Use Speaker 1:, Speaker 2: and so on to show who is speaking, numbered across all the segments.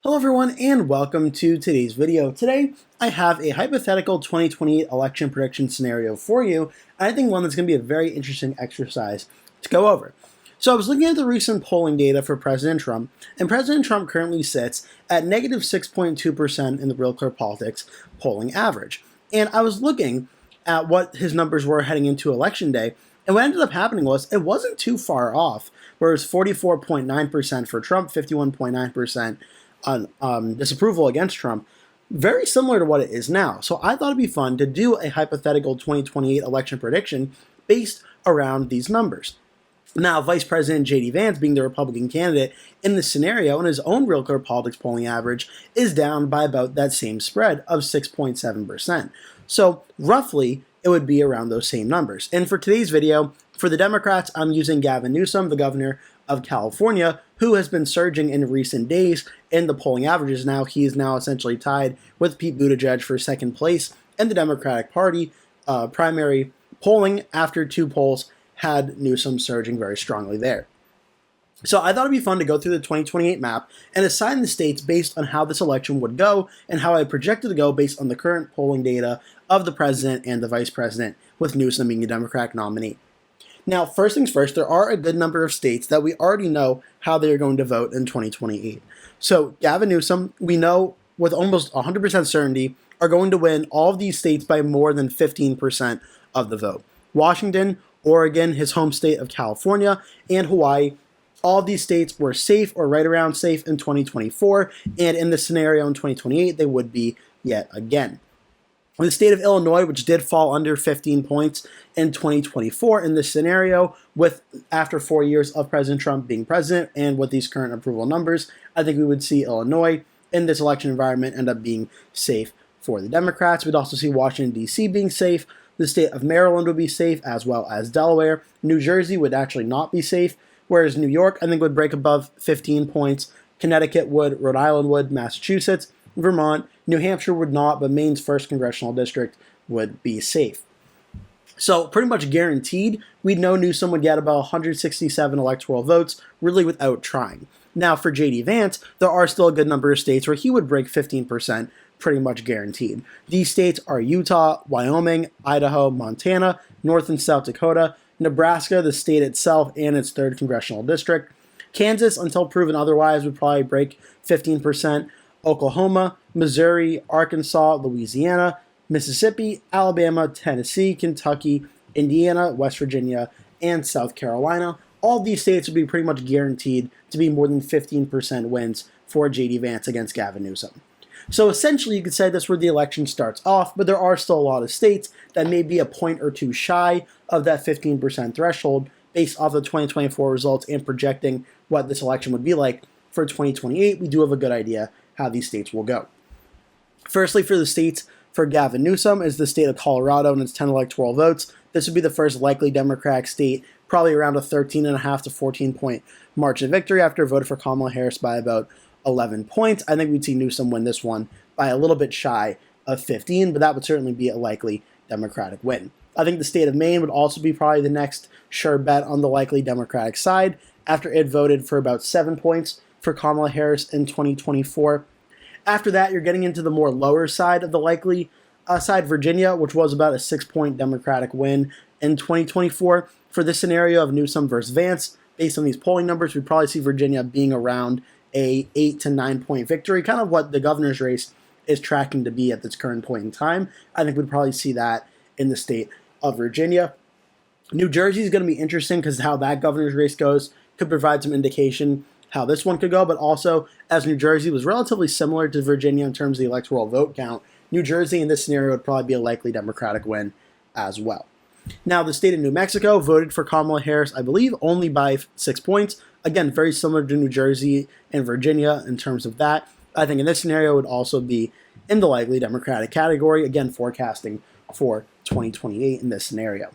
Speaker 1: Hello everyone and welcome to today's video. Today I have a hypothetical 2028 election prediction scenario for you, and I think one that's going to be a very interesting exercise to go over. So I was looking at the recent polling data for President Trump, and President Trump currently sits at negative 6.2% in the Real Clear Politics polling average. And I was looking at what his numbers were heading into Election Day, and what ended up happening was it wasn't too far off, where it was 44.9% for Trump, 51.9% on disapproval against Trump, very similar to what it is now. So I thought it'd be fun to do a hypothetical 2028 election prediction based around these numbers. Now, Vice President J.D. Vance, being the Republican candidate in this scenario, and his own Real Clear Politics polling average is down by about that same spread of 6.7%. So roughly, it would be around those same numbers. And for today's video, for the Democrats, I'm using Gavin Newsom, the governor of California, who has been surging in recent days in the polling averages. Now he is now essentially tied with Pete Buttigieg for second place in the Democratic Party primary polling after two polls had Newsom surging very strongly there. So I thought it'd be fun to go through the 2028 map and assign the states based on how this election would go and how I projected to go based on the current polling data of the president and the vice president, with Newsom being the Democratic nominee. Now, first things first, there are a good number of states that we already know how they are going to vote in 2028. So Gavin Newsom, we know with almost 100% certainty, are going to win all of these states by more than 15% of the vote. Washington, Oregon, his home state of California, and Hawaii, all of these states were safe or right around safe in 2024, and in this scenario in 2028, they would be yet again. The state of Illinois, which did fall under 15 points in 2024 in this scenario, with after 4 years of President Trump being president and with these current approval numbers, I think we would see Illinois in this election environment end up being safe for the Democrats. We'd also see Washington, D.C. being safe. The state of Maryland would be safe, as well as Delaware. New Jersey would actually not be safe, whereas New York, I think, would break above 15 points. Connecticut would, Rhode Island would, Massachusetts, Vermont, New Hampshire would not, but Maine's 1st congressional district would be safe. So pretty much guaranteed, we'd know Newsom would get about 167 electoral votes, really without trying. Now for J.D. Vance, there are still a good number of states where he would break 15%, pretty much guaranteed. These states are Utah, Wyoming, Idaho, Montana, North and South Dakota, Nebraska, the state itself, and its 3rd congressional district. Kansas, until proven otherwise, would probably break 15%. Oklahoma, Missouri, Arkansas, Louisiana, Mississippi, Alabama, Tennessee, Kentucky, Indiana, West Virginia, and South Carolina. All these states would be pretty much guaranteed to be more than 15% wins for J.D. Vance against Gavin Newsom. So essentially, you could say that's where the election starts off, but there are still a lot of states that may be a point or two shy of that 15% threshold based off the 2024 results and projecting what this election would be like. For 2028, we do have a good idea how these states will go. Firstly, for the states for Gavin Newsom is the state of Colorado and its 10 electoral votes. This would be the first likely Democratic state, probably around a 13.5 to 14 point margin of victory after voted for Kamala Harris by about 11 points. I think we'd see Newsom win this one by a little bit shy of 15, but that would certainly be a likely Democratic win. I think the state of Maine would also be probably the next sure bet on the likely Democratic side after it voted for about 7 points for Kamala Harris in 2024. After that, you're getting into the more lower side of the likely side, Virginia, which was about a 6-point Democratic win in 2024. For this scenario of Newsom versus Vance, based on these polling numbers, we'd probably see Virginia being around a 8 to 9 point victory, kind of what the governor's race is tracking to be at this current point in time. I think we'd probably see that in the state of Virginia. New Jersey is going to be interesting because how that governor's race goes could provide some indication how this one could go, but also as New Jersey was relatively similar to Virginia in terms of the electoral vote count, New Jersey in this scenario would probably be a likely Democratic win as well. Now, the state of New Mexico voted for Kamala Harris, I believe, only by 6 points. Again, very similar to New Jersey and Virginia in terms of that. I think in this scenario would also be in the likely Democratic category, again, forecasting for 2028 in this scenario.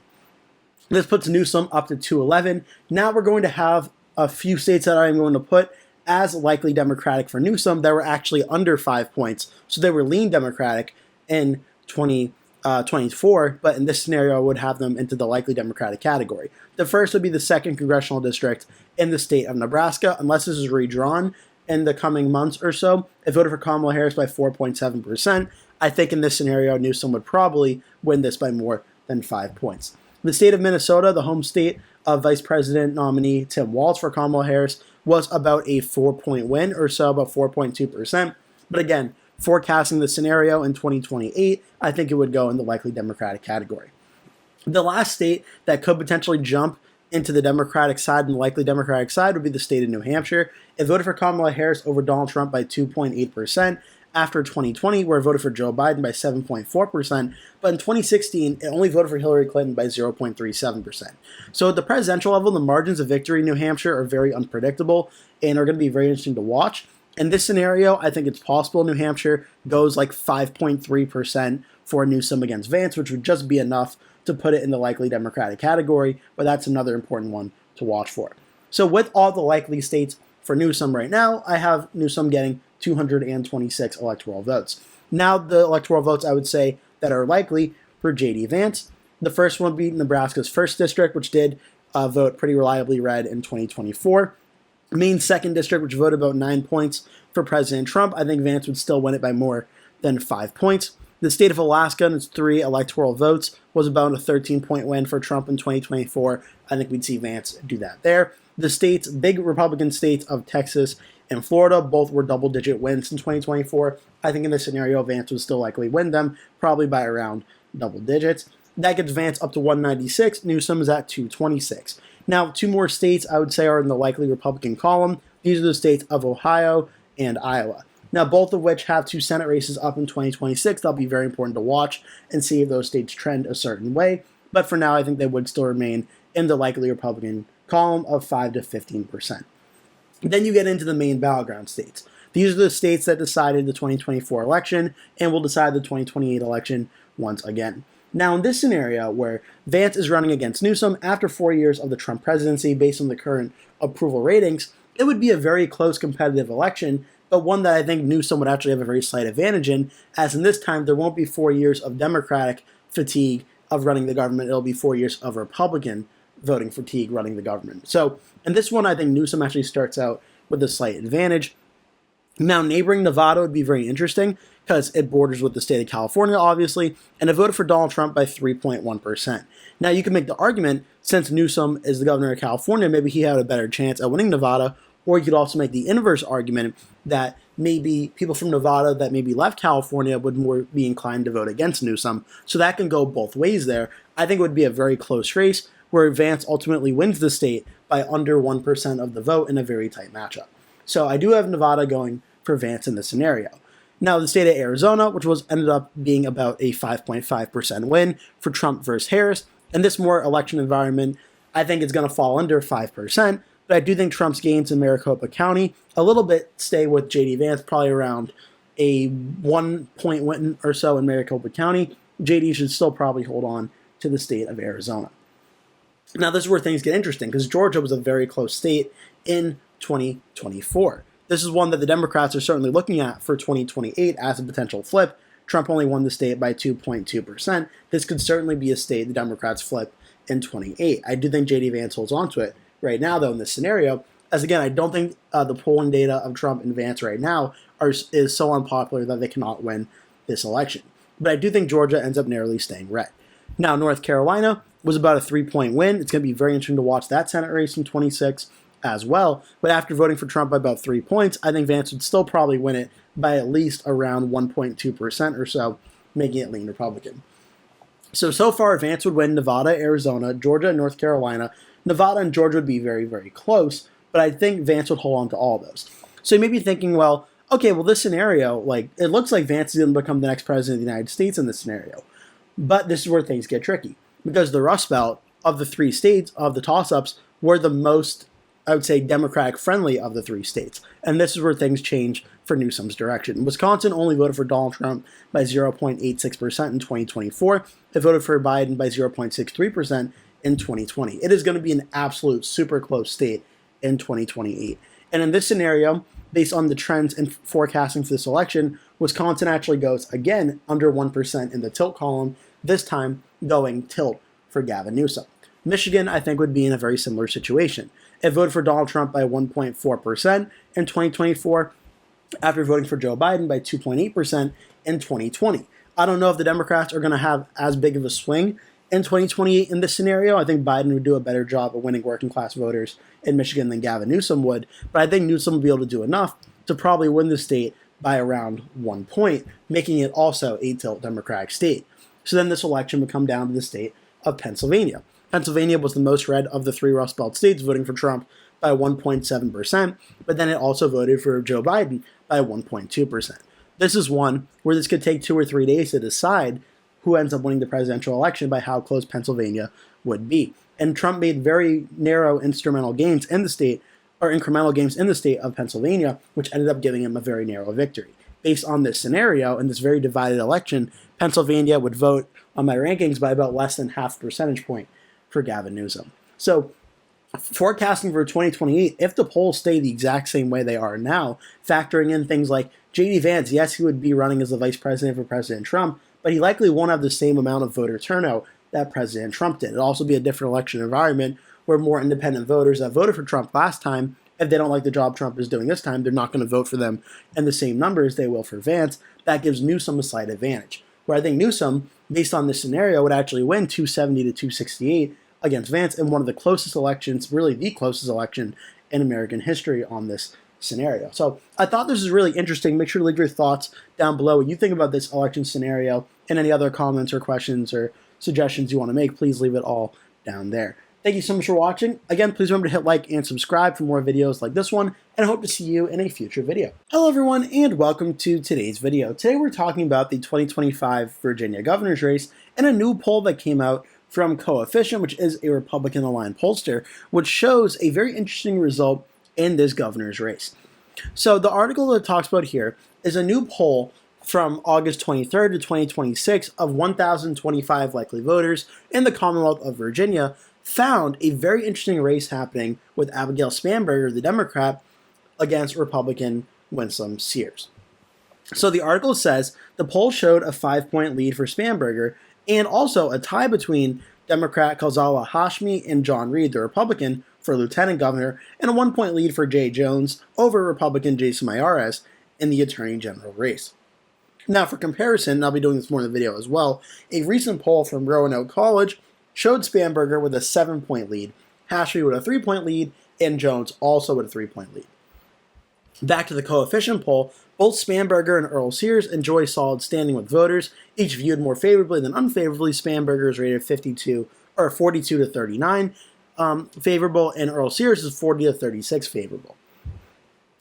Speaker 1: This puts Newsom up to 211. Now we're going to have a few states that I'm going to put as likely Democratic for Newsom that were actually under 5 points. So they were lean Democratic in 2024, but in this scenario, I would have them into the likely Democratic category. The first would be the 2nd congressional district in the state of Nebraska. Unless this is redrawn, in the coming months or so, it voted for Kamala Harris by 4.7%. I think in this scenario, Newsom would probably win this by more than 5 points. The state of Minnesota, the home state of Vice President nominee Tim Walz for Kamala Harris, was about a 4-point win or so, about 4.2%. But again, forecasting the scenario in 2028, I think it would go in the likely Democratic category. The last state that could potentially jump into the Democratic side and the likely Democratic side would be the state of New Hampshire. It voted for Kamala Harris over Donald Trump by 2.8%. After 2020, where it voted for Joe Biden by 7.4%, but in 2016, it only voted for Hillary Clinton by 0.37%. So at the presidential level, the margins of victory in New Hampshire are very unpredictable and are going to be very interesting to watch. In this scenario, I think it's possible New Hampshire goes like 5.3% for Newsom against Vance, which would just be enough to put it in the likely Democratic category, but that's another important one to watch for. So with all the likely states for Newsom right now, I have Newsom getting 226 electoral votes. Now, the electoral votes I would say that are likely for J.D. Vance. The first one would be Nebraska's 1st District, which did vote pretty reliably red in 2024. Maine's 2nd District, which voted about 9 points for President Trump. I think Vance would still win it by more than 5 points. The state of Alaska and its 3 electoral votes was about a 13-point win for Trump in 2024. I think we'd see Vance do that there. The states, big Republican states of Texas and Florida, both were double-digit wins in 2024. I think in this scenario, Vance would still likely win them, probably by around double digits. That gets Vance up to 196. Newsom is at 226. Now, 2 more states I would say are in the likely Republican column. These are the states of Ohio and Iowa. Now, both of which have 2 Senate races up in 2026. That'll be very important to watch and see if those states trend a certain way. But for now, I think they would still remain in the likely Republican column of 5 to 15%. Then you get into the main battleground states. These are the states that decided the 2024 election and will decide the 2028 election once again. Now, in this scenario where Vance is running against Newsom after 4 years of the Trump presidency based on the current approval ratings, it would be a very close competitive election, but one that I think Newsom would actually have a very slight advantage in, as in this time there won't be 4 years of Democratic fatigue of running the government. It'll be 4 years of Republican voting fatigue running the government. So in this one, I think Newsom actually starts out with a slight advantage. Now, neighboring Nevada would be very interesting because it borders with the state of California, obviously, and it voted for Donald Trump by 3.1%. Now, you can make the argument, since Newsom is the governor of California, maybe he had a better chance at winning Nevada, or you could also make the inverse argument that maybe people from Nevada that maybe left California would more be inclined to vote against Newsom. So that can go both ways there. I think it would be a very close race where Vance ultimately wins the state by under 1% of the vote in a very tight matchup. So I do have Nevada going for Vance in this scenario. Now, the state of Arizona, which ended up being about a 5.5% win for Trump versus Harris, in this more election environment, I think it's going to fall under 5%, but I do think Trump's gains in Maricopa County a little bit stay with J.D. Vance, probably around a 1-point win or so in Maricopa County. J.D. should still probably hold on to the state of Arizona. Now, this is where things get interesting because Georgia was a very close state in 2024. This is one that the Democrats are certainly looking at for 2028 as a potential flip. Trump only won the state by 2.2%. This could certainly be a state the Democrats flip in 28. I do think J.D. Vance holds on to it right now, though, in this scenario. As again, I don't think the polling data of Trump and Vance right now is so unpopular that they cannot win this election. But I do think Georgia ends up narrowly staying red. Now, North Carolina was about a 3-point win. It's going to be very interesting to watch that Senate race in 26 as well. But after voting for Trump by about 3 points, I think Vance would still probably win it by at least around 1.2% or so, making it lean Republican. So far, Vance would win Nevada, Arizona, Georgia, and North Carolina. Nevada and Georgia would be very, very close, but I think Vance would hold on to all of those. So you may be thinking, well, okay, well, this scenario, it looks like Vance is going to become the next president of the United States in this scenario. But this is where things get tricky, because the Rust Belt of the 3 states, of the toss-ups, were the most, I would say, Democratic-friendly of the 3 states. And this is where things change for Newsom's direction. Wisconsin only voted for Donald Trump by 0.86% in 2024. It voted for Biden by 0.63% in 2020. It is going to be an absolute super close state in 2028. And in this scenario, based on the trends and forecasting for this election, Wisconsin actually goes, again, under 1% in the tilt column, this time going tilt for Gavin Newsom. Michigan, I think, would be in a very similar situation. It voted for Donald Trump by 1.4% in 2024 after voting for Joe Biden by 2.8% in 2020. I don't know if the Democrats are going to have as big of a swing in 2028 in this scenario. I think Biden would do a better job of winning working class voters in Michigan than Gavin Newsom would, but I think Newsom will be able to do enough to probably win the state by around 1 point, making it also a tilt Democratic state. So then this election would come down to the state of Pennsylvania. Pennsylvania was the most red of the three Rust Belt states, voting for Trump by 1.7%, but then it also voted for Joe Biden by 1.2%. This is one where this could take 2 or 3 days to decide who ends up winning the presidential election by how close Pennsylvania would be. And Trump made very narrow instrumental gains in the state, or incremental gains in the state of Pennsylvania, which ended up giving him a very narrow victory. Based on this scenario, in this very divided election, Pennsylvania would vote on my rankings by about less than half a percentage point for Gavin Newsom. So forecasting for 2028, if the polls stay the exact same way they are now, factoring in things like J.D. Vance, yes, he would be running as the vice president for President Trump, but he likely won't have the same amount of voter turnout that President Trump did. It'll also be a different election environment where more independent voters that voted for Trump last time, if they don't like the job Trump is doing this time, they're not going to vote for them in the same numbers they will for Vance. That gives Newsom a slight advantage. Where I think Newsom, based on this scenario, would actually win 270 to 268 against Vance in one of the closest elections, really the closest election in American history on this scenario. So I thought this was really interesting. Make sure to leave your thoughts down below what you think about this election scenario, and any other comments or questions or suggestions you want to make, please leave it all down there. Thank you so much for watching. Again, please remember to hit like and subscribe for more videos like this one, and I hope to see you in a future video. Hello everyone, and welcome to today's video. Today we're talking about the 2025 Virginia governor's race and a new poll that came out from Coefficient, which is a Republican-aligned pollster, which shows a very interesting result in this governor's race. So the article that it talks about here is a new poll from August 23rd to 2026 of 1,025 likely voters in the Commonwealth of Virginia found a very interesting race happening with Abigail Spanberger, the Democrat, against Republican Winsome Sears. So the article says the poll showed a 5-point lead for Spanberger and also a tie between Democrat Khalzala Hashmi and John Reed, the Republican, for lieutenant governor, and a 1-point lead for Jay Jones over Republican Jason Miyares in the attorney general race. Now, for comparison, and I'll be doing this more in the video as well, a recent poll from Roanoke College showed Spanberger with a 7-point lead, Hashmi with a 3-point lead, and Jones also with a 3-point lead. Back to the Coefficient poll, both Spanberger and Earl Sears enjoy solid standing with voters, each viewed more favorably than unfavorably. Spanberger is rated 42 to 39 favorable, and Earl Sears is 40 to 36 favorable.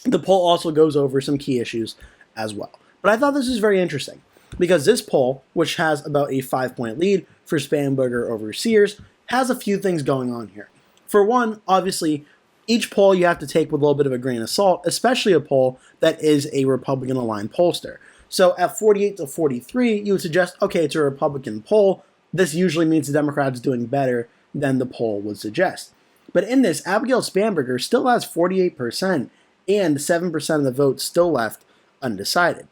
Speaker 1: The poll also goes over some key issues as well. But I thought this was very interesting because this poll, which has about a 5-point lead for Spanberger over Sears, has a few things going on here. For one, obviously, each poll you have to take with a little bit of a grain of salt, especially a poll that is a Republican-aligned pollster. So at 48 to 43, you would suggest, okay, it's a Republican poll. This usually means the Democrats doing better than the poll would suggest. But in this, Abigail Spanberger still has 48%, and 7% of the votes still left undecided.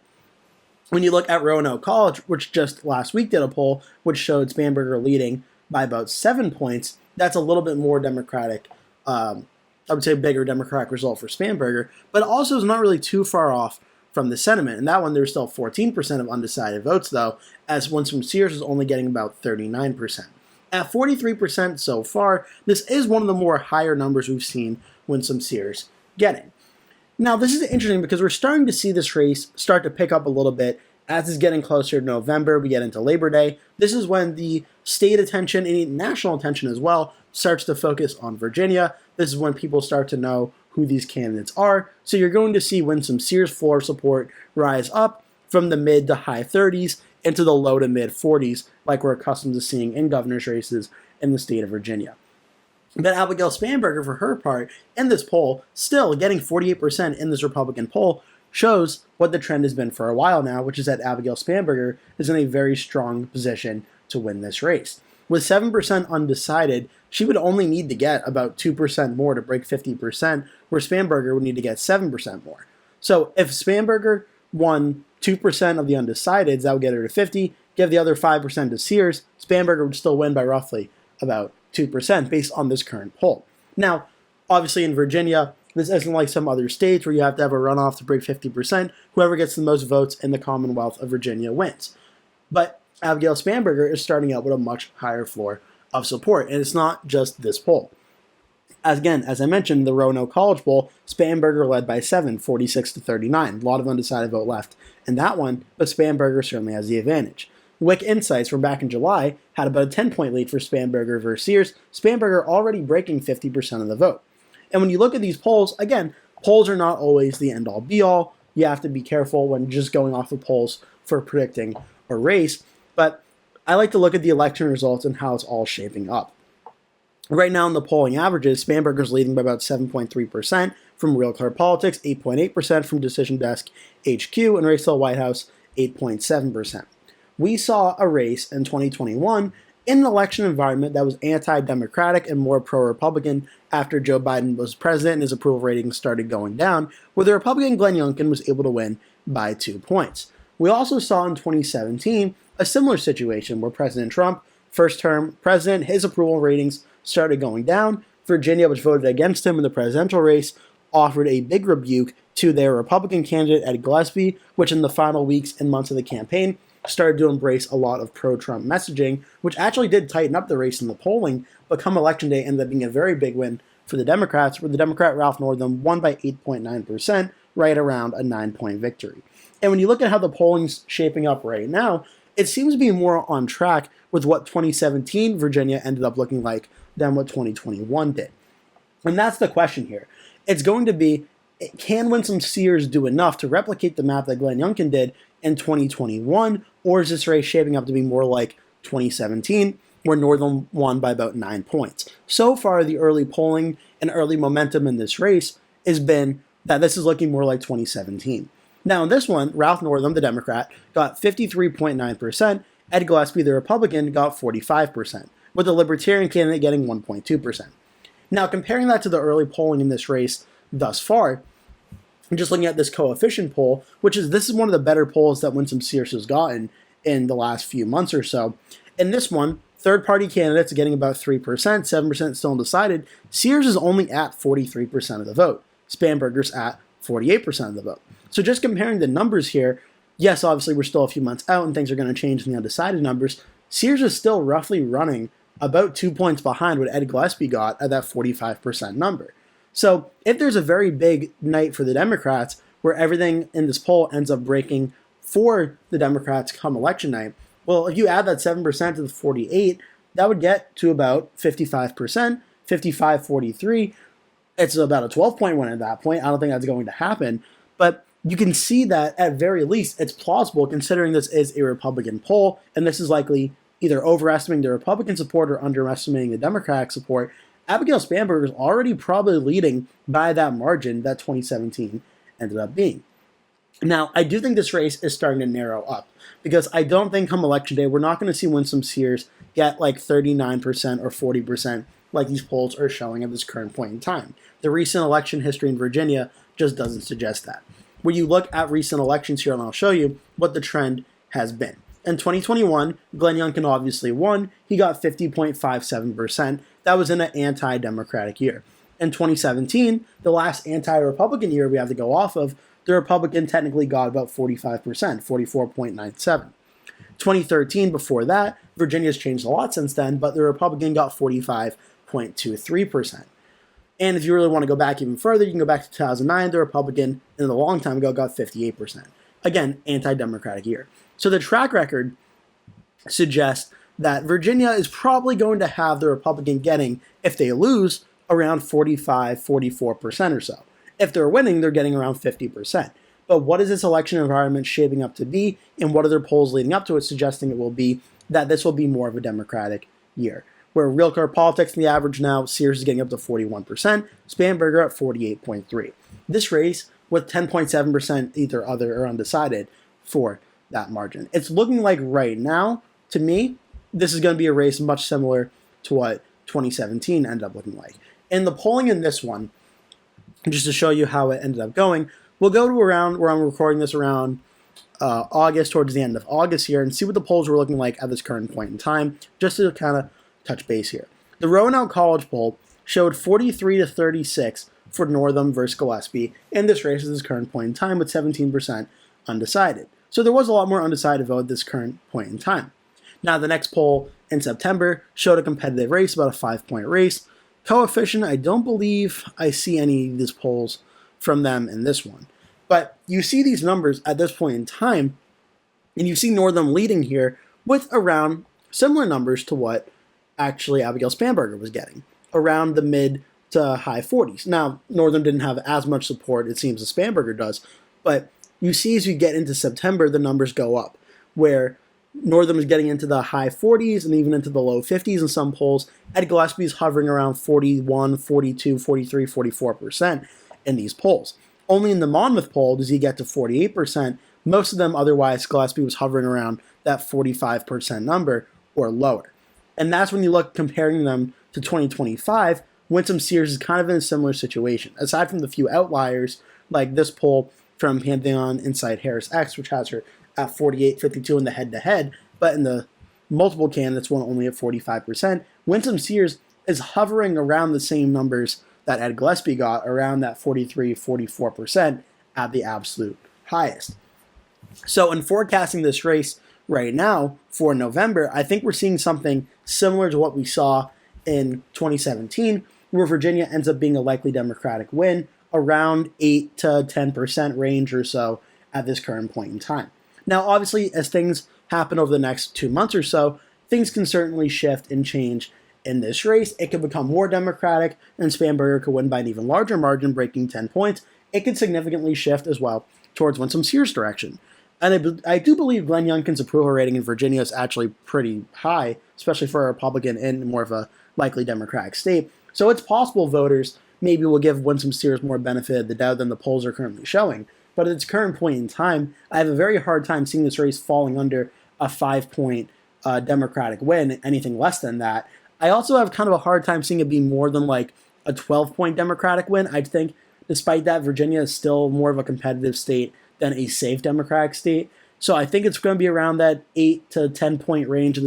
Speaker 1: When you look at Roanoke College, which just last week did a poll which showed Spanberger leading by about 7 points, that's a little bit more Democratic, I would say a bigger Democratic result for Spanberger, but also is not really too far off from the sentiment. In that one, there's still 14% of undecided votes, though, as Winsome Sears is only getting about 39%. At 43% so far, this is one of the more higher numbers we've seen Winsome Sears getting. Now, this is interesting because we're starting to see this race start to pick up a little bit as it's getting closer to November. We get into Labor Day. This is when the state attention and national attention as well starts to focus on Virginia. This is when people start to know who these candidates are. So you're going to see Winsome Sears' floor support rise up from the mid to high 30s into the low to mid 40s, like we're accustomed to seeing in governor's races in the state of Virginia. But Abigail Spanberger, for her part, in this poll, still getting 48% in this Republican poll, shows what the trend has been for a while now, which is that Abigail Spanberger is in a very strong position to win this race. With 7% undecided, she would only need to get about 2% more to break 50%, where Spanberger would need to get 7% more. So if Spanberger won 2% of the undecideds, that would get her to 50. Give the other 5% to Sears, Spanberger would still win by roughly about 2% based on this current poll. Now, obviously in Virginia, this isn't like some other states where you have to have a runoff to break 50%. Whoever gets the most votes in the Commonwealth of Virginia wins. But Abigail Spanberger is starting out with a much higher floor of support, and it's not just this poll. As I mentioned, the Roanoke College poll, Spanberger led by 7, 46 to 39. A lot of undecided vote left in that one, but Spanberger certainly has the advantage. Wick Insights from back in July had about a 10-point lead for Spanberger versus Sears. Spanberger already breaking 50% of the vote. And when you look at these polls, again, polls are not always the end-all be-all. You have to be careful when just going off of polls for predicting a race. But I like to look at the election results and how it's all shaping up. Right now in the polling averages, Spanberger's leading by about 7.3% from Real Clear Politics, 8.8% from Decision Desk HQ, and Racewell White House, 8.7%. We saw a race in 2021 in an election environment that was anti-democratic and more pro-Republican after Joe Biden was president and his approval ratings started going down, where the Republican Glenn Youngkin was able to win by 2 points. We also saw in 2017 a similar situation where President Trump, first-term president, his approval ratings started going down. Virginia, which voted against him in the presidential race, offered a big rebuke to their Republican candidate, Ed Gillespie, which in the final weeks and months of the campaign started to embrace a lot of pro-Trump messaging, which actually did tighten up the race in the polling, but come Election Day ended up being a very big win for the Democrats, where the Democrat Ralph Northam won by 8.9%, right around a 9-point victory. And when you look at how the polling's shaping up right now, it seems to be more on track with what 2017 Virginia ended up looking like than what 2021 did. And that's the question here. It's going to be, can Winsome Sears do enough to replicate the map that Glenn Youngkin did in 2021, or is this race shaping up to be more like 2017, where Northam won by about 9 points? So far, the early polling and early momentum in this race has been that this is looking more like 2017. Now, in this one, Ralph Northam, the Democrat, got 53.9%. Ed Gillespie, the Republican, got 45%, with the Libertarian candidate getting 1.2%. Now, comparing that to the early polling in this race thus far, I'm just looking at this coefficient poll, this is one of the better polls that Winsome Sears has gotten in the last few months or so. In this one, third-party candidates are getting about 3%, 7% still undecided. Sears is only at 43% of the vote. Spanberger's at 48% of the vote. So just comparing the numbers here, yes, obviously we're still a few months out and things are going to change in the undecided numbers. Sears is still roughly running about 2 points behind what Ed Gillespie got at that 45% number. So if there's a very big night for the Democrats where everything in this poll ends up breaking for the Democrats come election night, well, if you add that 7% to the 48, that would get to about 55%, 55-43. It's about a 12-point win at that point. I don't think that's going to happen. But you can see that at very least it's plausible considering this is a Republican poll, and this is likely either overestimating the Republican support or underestimating the Democratic support. Abigail Spanberger is already probably leading by that margin that 2017 ended up being. Now, I do think this race is starting to narrow up because I don't think come Election Day we're not going to see Winsome Sears get like 39% or 40% like these polls are showing at this current point in time. The recent election history in Virginia just doesn't suggest that. When you look at recent elections here, and I'll show you what the trend has been. In 2021, Glenn Youngkin obviously won. He got 50.57%. That was in an anti-Democratic year. In 2017, the last anti-Republican year we have to go off of, the Republican technically got about 45%, 44.97. 2013, before that, Virginia's changed a lot since then, but the Republican got 45.23%. And if you really want to go back even further, you can go back to 2009, the Republican, and a long time ago, got 58%. Again, anti-Democratic year. So the track record suggests that Virginia is probably going to have the Republican getting, if they lose, around 45, 44% or so. If they're winning, they're getting around 50%. But what is this election environment shaping up to be, and what are their polls leading up to it suggesting it will be that this will be more of a Democratic year? Where Real Clear Politics in the average now, Sears is getting up to 41%, Spanberger at 48.3%. This race with 10.7% either other or undecided for that margin. It's looking like right now, to me, this is going to be a race much similar to what 2017 ended up looking like. And the polling in this one, just to show you how it ended up going, we'll go to around where I'm recording this around August, towards the end of August here, and see what the polls were looking like at this current point in time, just to kind of touch base here. The Roanoke College poll showed 43 to 36 for Northam versus Gillespie in this race at this current point in time, with 17% undecided. So there was a lot more undecided vote at this current point in time. Now, the next poll in September showed a competitive race, about a 5-point race. Coefficient, I don't believe I see any of these polls from them in this one. But you see these numbers at this point in time, and you see Northam leading here with around similar numbers to what actually Abigail Spanberger was getting, around the mid to high 40s. Now, Northam didn't have as much support, it seems, as Spanberger does, but you see as you get into September, the numbers go up, where Northam is getting into the high 40s and even into the low 50s in some polls. Ed Gillespie is hovering around 41, 42, 43, 44% in these polls. Only in the Monmouth poll does he get to 48%. Most of them, otherwise, Gillespie was hovering around that 45% number or lower. And that's when you look comparing them to 2025, Winsome Sears is kind of in a similar situation. Aside from the few outliers, like this poll from Pantheon Insight Harris X, which has her at 48-52 in the head-to-head, but in the multiple candidates one only at 45%. Winsome Sears is hovering around the same numbers that Ed Gillespie got, around that 43-44% at the absolute highest. So in forecasting this race right now for November, I think we're seeing something similar to what we saw in 2017, where Virginia ends up being a likely Democratic win, around 8 to 10% range or so at this current point in time. Now, obviously, as things happen over the next 2 months or so, things can certainly shift and change in this race. It could become more Democratic, and Spanberger could win by an even larger margin, breaking 10 points. It could significantly shift as well towards Winsome Sears' direction. And I do believe Glenn Youngkin's approval rating in Virginia is actually pretty high, especially for a Republican in more of a likely Democratic state. So it's possible voters maybe will give Winsome Sears more benefit of the doubt than the polls are currently showing. But at its current point in time, I have a very hard time seeing this race falling under a 5-point Democratic win, anything less than that. I also have kind of a hard time seeing it be more than like a 12-point Democratic win. I think, despite that, Virginia is still more of a competitive state than a safe Democratic state. So I think it's going to be around that 8 to 10-point range at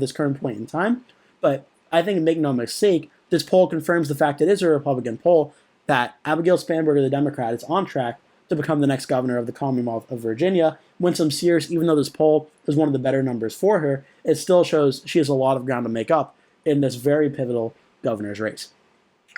Speaker 1: this current point in time. But I think, make no mistake, this poll confirms the fact it is a Republican poll, that Abigail Spanberger, the Democrat, is on track to become the next governor of the Commonwealth of Virginia. Winsome Sears, even though this poll is one of the better numbers for her, it still shows she has a lot of ground to make up in this very pivotal governor's race.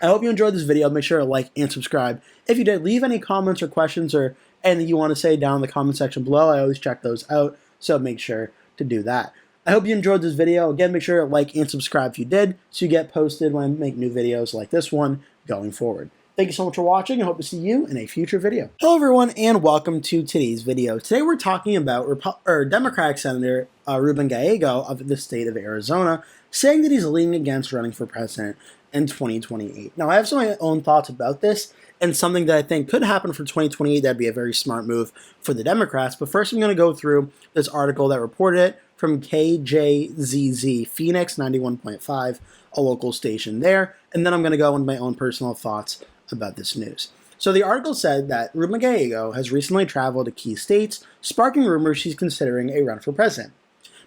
Speaker 1: I hope you enjoyed this video. Make sure to like and subscribe. If you did, leave any comments or questions or anything you want to say down in the comment section below. I always check those out, so make sure to do that. I hope you enjoyed this video. Again, make sure to like and subscribe if you did, so you get posted when I make new videos like this one going forward. Thank you so much for watching. I hope to see you in a future video. Hello everyone, and welcome to today's video. Today we're talking about Democratic Senator Ruben Gallego of the state of Arizona, saying that he's leaning against running for president in 2028. Now, I have some of my own thoughts about this, and something that I think could happen for 2028 that'd be a very smart move for the Democrats. But first, I'm going to go through this article that reported it from KJZZ Phoenix 91.5, a local station there, and then I'm going to go into my own personal thoughts about this news. So the article said that Ruben Gallego has recently traveled to key states, sparking rumors she's considering a run for president.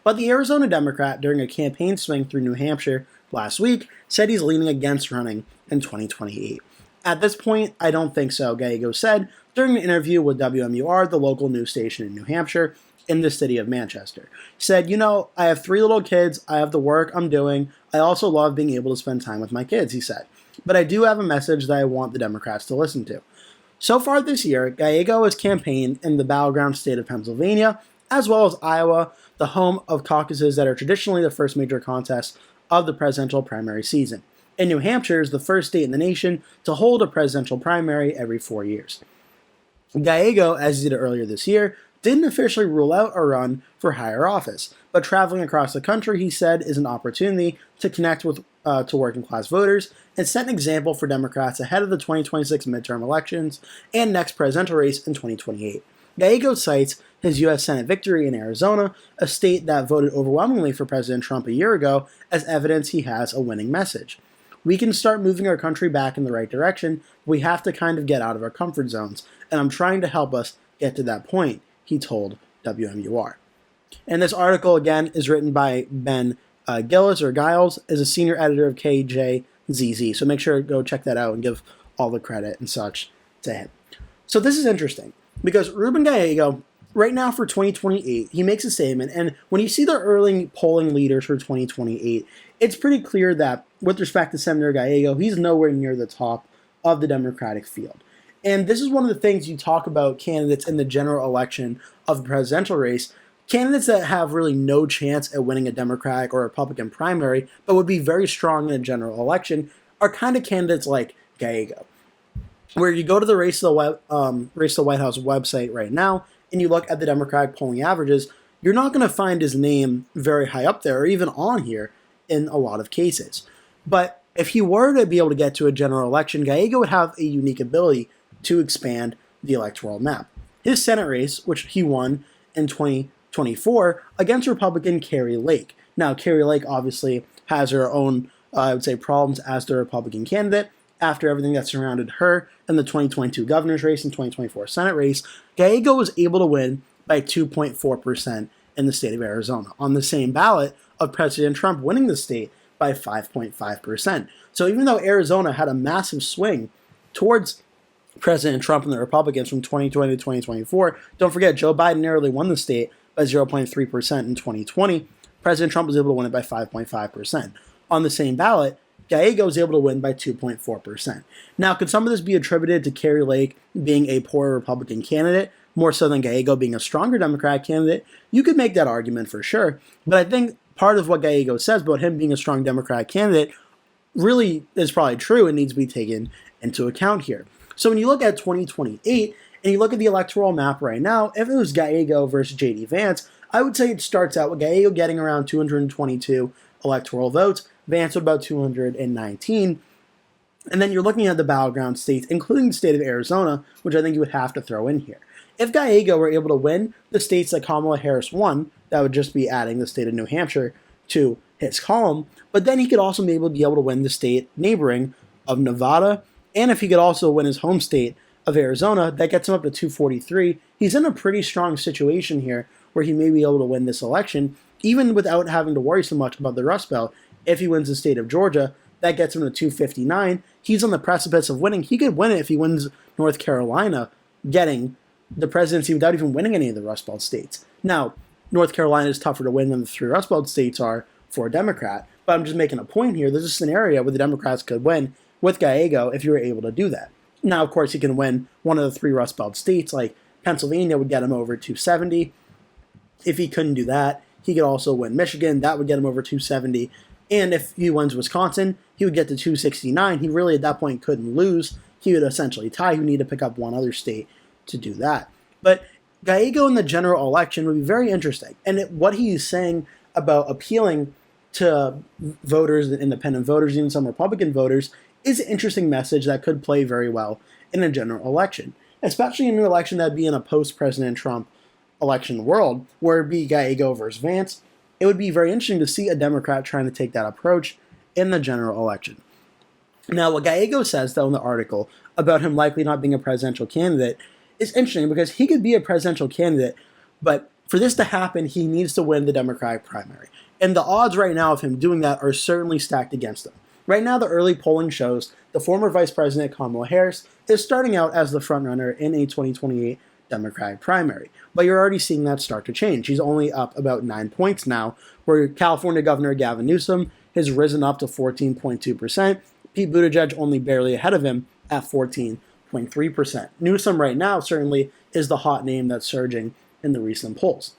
Speaker 1: But the Arizona Democrat, during a campaign swing through New Hampshire last week, said he's leaning against running in 2028. At this point, I don't think so, Gallego said during an interview with WMUR, the local news station in New Hampshire, in the city of Manchester. He said, I have 3 little kids, I have the work I'm doing, I also love being able to spend time with my kids, he said. But I do have a message that I want the Democrats to listen to. So far this year, Gallego has campaigned in the battleground state of Pennsylvania, as well as Iowa, the home of caucuses that are traditionally the first major contest of the presidential primary season. And New Hampshire is the first state in the nation to hold a presidential primary every 4 years. Gallego, as he did earlier this year, didn't officially rule out a run for higher office, but traveling across the country, he said, is an opportunity to connect with to working-class voters and set an example for Democrats ahead of the 2026 midterm elections and next presidential race in 2028. Gallego cites his U.S. Senate victory in Arizona, a state that voted overwhelmingly for President Trump a year ago, as evidence he has a winning message. We can start moving our country back in the right direction, but we have to kind of get out of our comfort zones, and I'm trying to help us get to that point, he told WMUR. And this article, again, is written by Ben Gillis or Giles is a senior editor of KJZZ. So make sure to go check that out and give all the credit and such to him. So this is interesting because Ruben Gallego, right now for 2028, he makes a statement. And when you see the early polling leaders for 2028, it's pretty clear that with respect to Senator Gallego, he's nowhere near the top of the Democratic field. And this is one of the things you talk about candidates in the general election of the presidential race. Candidates that have really no chance at winning a Democratic or Republican primary, but would be very strong in a general election, are kind of candidates like Gallego, where you go to the Race to the White House website right now, and you look at the Democratic polling averages, you're not going to find his name very high up there, or even on here in a lot of cases. But if he were to be able to get to a general election, Gallego would have a unique ability to expand the electoral map. His Senate race, which he won in 2024 against Republican Kari Lake. Now, Kari Lake obviously has her own, I would say, problems as the Republican candidate. After everything that surrounded her in the 2022 governor's race and 2024 Senate race, Gallego was able to win by 2.4% in the state of Arizona, on the same ballot of President Trump winning the state by 5.5%. So even though Arizona had a massive swing towards President Trump and the Republicans from 2020 to 2024, don't forget Joe Biden narrowly won the state by 0.3% in 2020. President Trump was able to win it by 5.5%. On the same ballot, Gallego was able to win by 2.4%. Now, could some of this be attributed to Kari Lake being a poor Republican candidate, more so than Gallego being a stronger Democratic candidate? You could make that argument for sure, but I think part of what Gallego says about him being a strong Democratic candidate really is probably true and needs to be taken into account here. So when you look at 2028 and you look at the electoral map right now, if it was Gallego versus J.D. Vance, I would say it starts out with Gallego getting around 222 electoral votes, Vance with about 219. And then you're looking at the battleground states, including the state of Arizona, which I think you would have to throw in here. If Gallego were able to win the states that Kamala Harris won, that would just be adding the state of New Hampshire to his column. But then he could also be able to win the state neighboring of Nevada. And if he could also win his home state of Arizona, that gets him up to 243. He's in a pretty strong situation here where he may be able to win this election, even without having to worry so much about the Rust Belt. If he wins the state of Georgia, that gets him to 259. He's on the precipice of winning. He could win it if he wins North Carolina, getting the presidency without even winning any of the Rust Belt states. Now, North Carolina is tougher to win than the 3 Rust Belt states are for a Democrat, but I'm just making a point here. There's a scenario where the Democrats could win with Gallego if you were able to do that. Now, of course, he can win one of the 3 Rust Belt states, like Pennsylvania would get him over 270. If he couldn't do that, he could also win Michigan. That would get him over 270. And if he wins Wisconsin, he would get to 269. He really, at that point, couldn't lose. He would essentially tie. He would need to pick up one other state to do that. But Gallego in the general election would be very interesting. And what he's saying about appealing to voters, independent voters, even some Republican voters, is an interesting message that could play very well in a general election, especially in an election that would be in a post-President Trump election world, where it'd be Gallego versus Vance. It would be very interesting to see a Democrat trying to take that approach in the general election. Now, what Gallego says, though, in the article about him likely not being a presidential candidate is interesting because he could be a presidential candidate, but for this to happen, he needs to win the Democratic primary. And the odds right now of him doing that are certainly stacked against him. Right now, the early polling shows the former Vice President Kamala Harris is starting out as the frontrunner in a 2028 Democratic primary. But you're already seeing that start to change. She's only up about 9 points now, where California Governor Gavin Newsom has risen up to 14.2%. Pete Buttigieg only barely ahead of him at 14.3%. Newsom right now certainly is the hot name that's surging in the recent polls.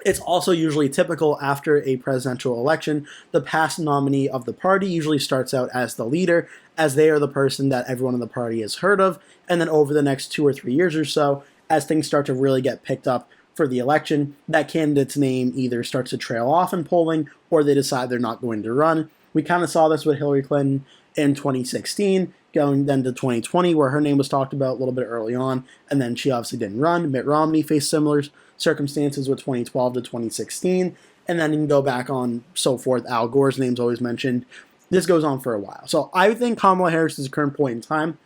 Speaker 1: It's also usually typical after a presidential election, the past nominee of the party usually starts out as the leader, as they are the person that everyone in the party has heard of, and then over the next 2 or 3 years or so, as things start to really get picked up for the election, that candidate's name either starts to trail off in polling or they decide they're not going to run. We kind of saw this with Hillary Clinton in 2016, going then to 2020, where her name was talked about a little bit early on, and then she obviously didn't run. Mitt Romney faced similar circumstances with 2012 to 2016, and then you can go back on so forth. Al Gore's name's always mentioned. This goes on for a while. So I think Kamala Harris is the current point in time.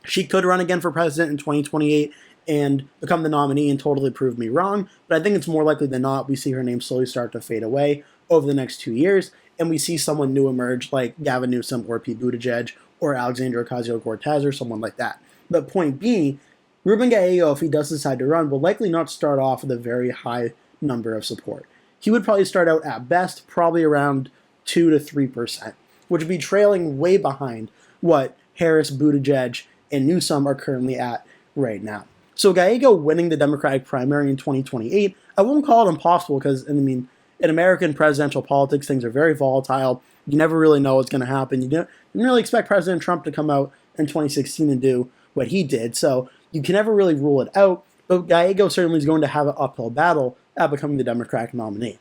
Speaker 1: She could run again for president in 2028 and become the nominee and totally prove me wrong, but I think it's more likely than not we see her name slowly start to fade away over the next 2 years, and we see someone new emerge like Gavin Newsom or Pete Buttigieg or Alexandria Ocasio-Cortez or someone like that. But point being, Ruben Gallego, if he does decide to run, will likely not start off with a very high number of support. He would probably start out at best probably around 2 to 3%, which would be trailing way behind what Harris, Buttigieg, and Newsom are currently at right now. So Gallego winning the Democratic primary in 2028, I won't call it impossible because, I mean, in American presidential politics, things are very volatile. You never really know what's going to happen. You didn't really expect President Trump to come out in 2016 and do what he did, so you can never really rule it out, but Gallego certainly is going to have an uphill battle at becoming the Democratic nominee.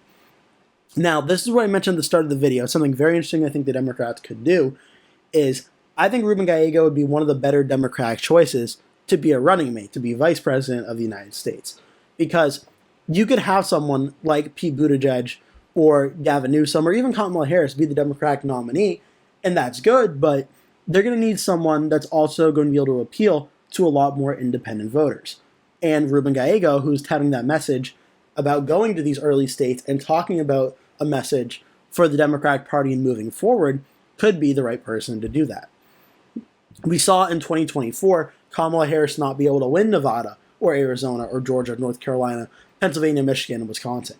Speaker 1: Now, this is what I mentioned at the start of the video. Something very interesting I think the Democrats could do is I think Ruben Gallego would be one of the better Democratic choices to be a running mate, to be vice president of the United States. Because you could have someone like Pete Buttigieg or Gavin Newsom or even Kamala Harris be the Democratic nominee, and that's good, but they're going to need someone that's also going to be able to appeal to a lot more independent voters. And Ruben Gallego, who's touting that message about going to these early states and talking about a message for the Democratic Party and moving forward, could be the right person to do that. We saw in 2024 Kamala Harris not be able to win Nevada or Arizona or Georgia, North Carolina, Pennsylvania, Michigan, and Wisconsin.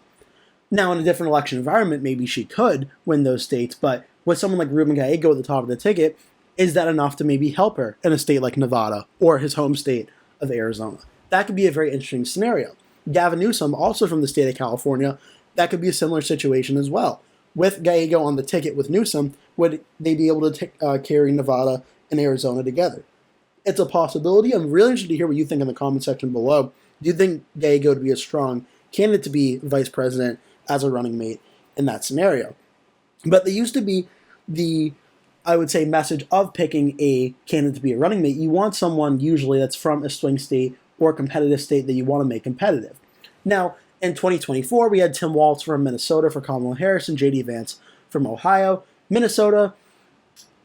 Speaker 1: Now, in a different election environment, maybe she could win those states, but with someone like Ruben Gallego at the top of the ticket, is that enough to maybe help her in a state like Nevada or his home state of Arizona? That could be a very interesting scenario. Gavin Newsom, also from the state of California, that could be a similar situation as well. With Gallego on the ticket with Newsom, would they be able to carry Nevada and Arizona together? It's a possibility. I'm really interested to hear what you think in the comment section below. Do you think Gallego would be a strong candidate to be vice president as a running mate in that scenario? But there used to be the, I would say, message of picking a candidate to be a running mate. You want someone usually that's from a swing state or competitive state that you want to make competitive. Now, in 2024, we had Tim Walz from Minnesota for Kamala Harris and J.D. Vance from Ohio. Minnesota,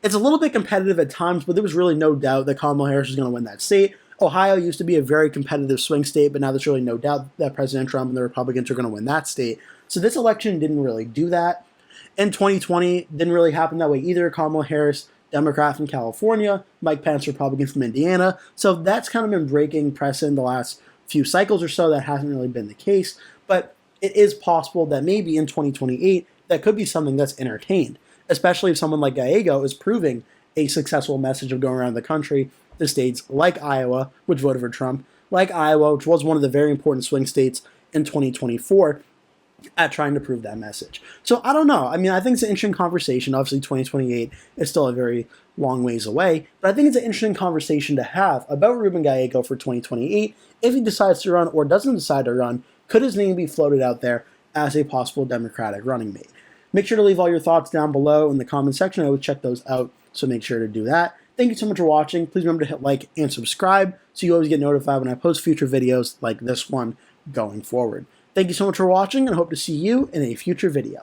Speaker 1: it's a little bit competitive at times, but there was really no doubt that Kamala Harris was going to win that state. Ohio used to be a very competitive swing state, but now there's really no doubt that President Trump and the Republicans are going to win that state. So this election didn't really do that. In 2020, didn't really happen that way either. Kamala Harris, Democrat from California, Mike Pence, Republican from Indiana. So that's kind of been breaking precedent the last few cycles or so. That hasn't really been the case, but it is possible that maybe in 2028, that could be something that's entertained, especially if someone like Gallego is proving a successful message of going around the country to states like Iowa, which voted for Trump, like Iowa, which was one of the very important swing states in 2024, at trying to prove that message. So I don't know. I mean, I think it's an interesting conversation. Obviously, 2028 is still a very long ways away, but I think it's an interesting conversation to have about Ruben Gallego for 2028. If he decides to run or doesn't decide to run, could his name be floated out there as a possible Democratic running mate? Make sure to leave all your thoughts down below in the comment section. I would check those out, so make sure to do that. Thank you so much for watching. Please remember to hit like and subscribe so you always get notified when I post future videos like this one going forward. Thank you so much for watching, and I hope to see you in a future video.